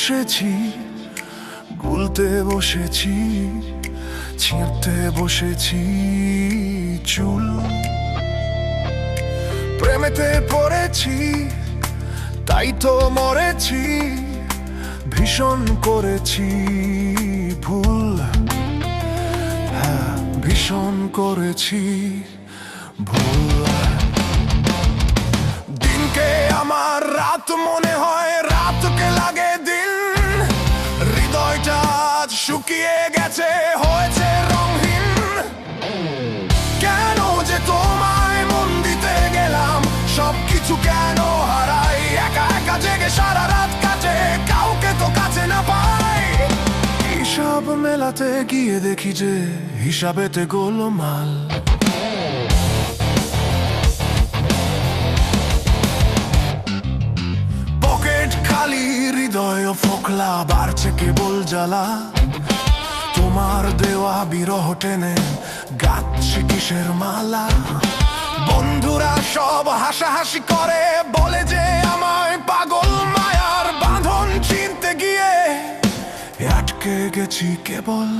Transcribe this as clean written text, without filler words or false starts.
বসেছি, গুলতে বসেছি, ছিঁড়তে বসেছি চুল। প্রেমেতে পড়েছি, তাই তো মরেছি, ভীষণ করেছি ভুল। হ্যাঁ, ভীষণ করেছি ভুল। দিনকে আমার রাত মনে হয়, রাতকে লাগে দিন। হৃদয়টা আজ শুকিয়ে গেছে, হয়েছে রঙহীন। কেন যে তোমায় মন দিতে গেলাম, সবকিছু কেন হারাই। একা একা জেগে সারা রাত কাটে, কাউকে তো কাছে না পাই। হিসাব মেলাতে গিয়ে দেখি যে হিসাবেতে গোলমাল। খালি হৃদয় ফোকলা, বাড়ছে কেবল জ্বালা। তোমার দেওয়া বিরহ টেনে গাচ্ছি কিসের মালা। বন্ধুরা সব হাসাহাসি করে, বলে যে আমায় পাগল। মায়ার বাঁধন ছিঁড়তে গিয়ে আটকে গেছি কেবল।